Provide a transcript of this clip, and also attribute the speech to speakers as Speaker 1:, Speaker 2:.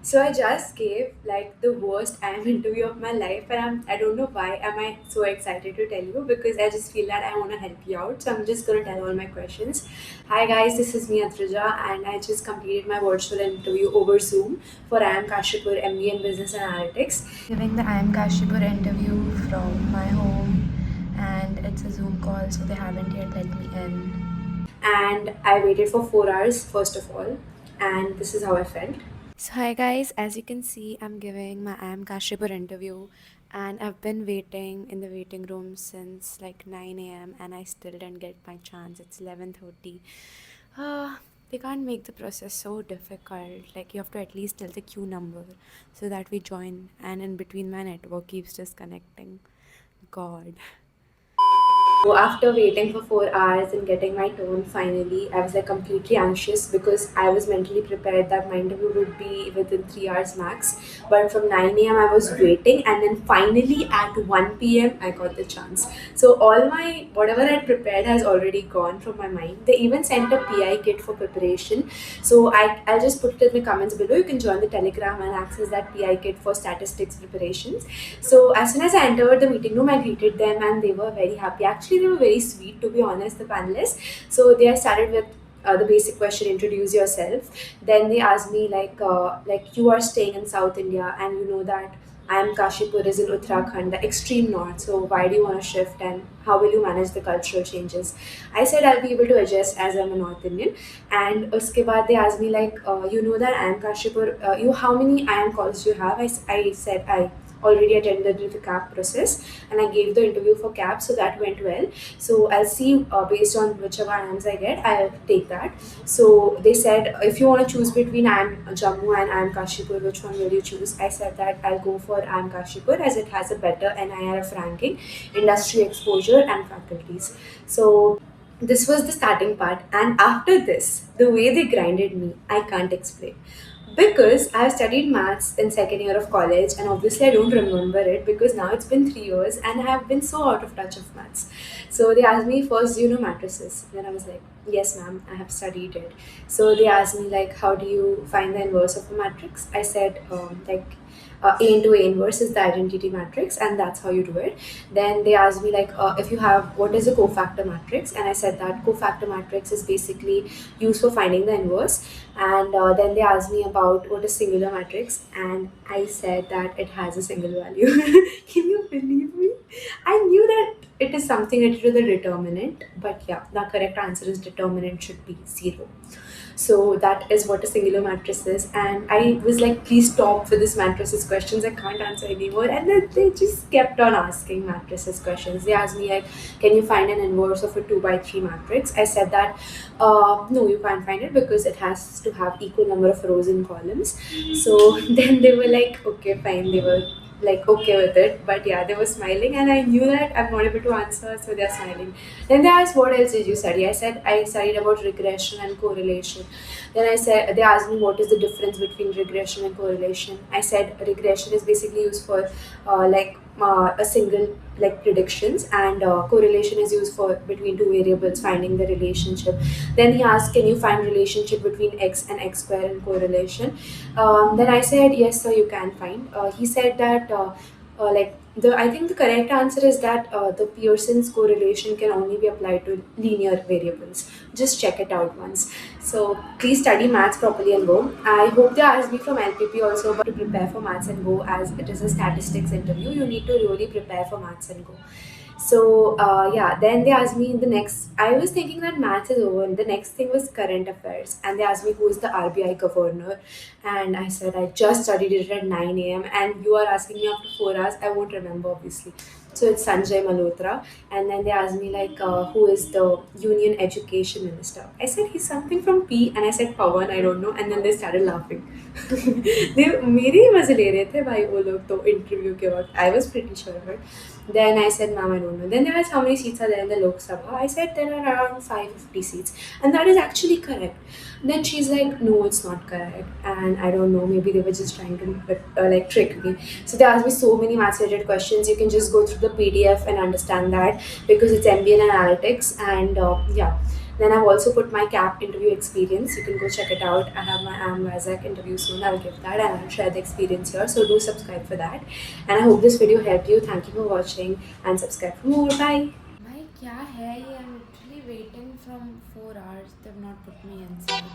Speaker 1: So I just gave like the worst IM interview of my life, and I don't know why am I so excited to tell you, because I just feel that I want to help you out. So I'm just gonna tell all my questions. Hi guys, this is me Atrija, and I just completed my virtual interview over Zoom for IM Kashipur MBA in Business Analytics. Giving the IM Kashipur interview from my home, and it's a Zoom call, so they haven't yet let me in. And I waited for 4 hours first of all, and this is how I felt. So hi guys, as you can see, I'm giving my I am Kashipur interview, and I've been waiting in the waiting room since like 9 a.m. and I still didn't get my chance. It's 11:30. They can't make the process so difficult. Like you have to at least tell the queue number so that we join, and in between my network keeps disconnecting. God. So after waiting for 4 hours and getting my turn finally, I was like completely anxious because I was mentally prepared that my interview would be within 3 hours max. But from 9 a.m. I was waiting, and then finally at 1 p.m. I got the chance. So all my whatever I prepared has already gone from my mind. They even sent a PI kit for preparation. So I'll just put it in the comments below. You can join the Telegram and access that PI kit for statistics preparations. So as soon as I entered the meeting room, I greeted them and they were very happy. Actually, they were very sweet, to be honest, the panelists. So they started with the basic question, introduce yourself. Then they asked me like you are staying in South India and you know that I am Kashipur is in Uttarakhand, the extreme north. So why do you want to shift and how will you manage the cultural changes? I said I'll be able to adjust as I'm a North Indian. And uske baad they asked me like, you know that I am Kashipur, you how many I am calls do you have? I said I already attended the CAP process and I gave the interview for CAP, so that went well. So I'll see based on whichever IIMs I get, I'll take that. So they said if you want to choose between IIM Jammu and IIM Kashipur, which one will you choose? I said that I'll go for IIM Kashipur as it has a better NIRF ranking, industry exposure, and faculties. So this was the starting part, and after this, the way they grinded me, I can't explain, because I've studied maths in second year of college, and obviously I don't remember it because now it's been 3 years and I have been so out of touch of maths. So they asked me first, do you know matrices? Then I was like, yes, ma'am, I have studied it. So they asked me like, how do you find the inverse of a matrix? I said A into A inverse is the identity matrix, and that's how you do it. Then they asked me like, if you have what is a cofactor matrix, and I said that cofactor matrix is basically used for finding the inverse. And then they asked me about what is singular matrix, and I said that it has a single value. Can you believe me? I knew that it is something related to the determinant, but yeah, the correct answer is determinant should be zero. So that is what a singular mattress is. And I was like, please stop with this mattresses questions. I can't answer anymore. And then they just kept on asking mattresses questions. They asked me like, can you find an inverse of a 2 by 3 matrix? I said that no, you can't find it because it has to have equal number of rows and columns. So then they were like, okay, fine. They were like okay with it, but yeah, they were smiling, and I knew that I'm not able to answer, so they're smiling. Then they asked, what else did you study? I said I studied about regression and correlation. Then I said, they asked me what is the difference between regression and correlation. I said regression is basically used for a single like predictions, and correlation is used for between two variables finding the relationship. Then he asked, can you find relationship between x and x square in correlation? Then I said, yes sir, you can find. He said that like the I think the correct answer is that the Pearson's correlation can only be applied to linear variables. Just check it out once. So please study maths properly and go. I hope they asked me from LPP also, but to prepare for maths and go, as it is a statistics interview, you need to really prepare for maths and go. So yeah, then they asked me the next. I was thinking that maths is over. The next thing was current affairs, and they asked me who is the RBI governor, and I said I just studied it at 9 a.m. and you are asking me after 4 hours. I won't remember obviously. So it's Sanjay Malhotra, and then they asked me like who is the Union Education Minister. I said he's something from P, and I said Pawan. I don't know, and then they started laughing. they मेरे ही मजे ले रहे थे भाई वो लोग तो interview के वक्त. I was pretty sure of it. Then I said, ma'am, I don't know. Then they asked how many seats are there in the Lok Sabha. I said there are around 550 seats. And that is actually correct. Then she's like, no, it's not correct. And I don't know, maybe they were just trying to like trick me. So they asked me so many maths related questions. You can just go through the PDF and understand that because it's MBA in analytics. And yeah. Then I've also put my CAP interview experience. You can go check it out. I have my AMVASAC interview soon. I'll give that and I'll share the experience here. So do subscribe for that. And I hope this video helped you. Thank you for watching and subscribe for more. Bye.
Speaker 2: भाई क्या है ये? I am literally waiting from 4 hours. They've not put me inside.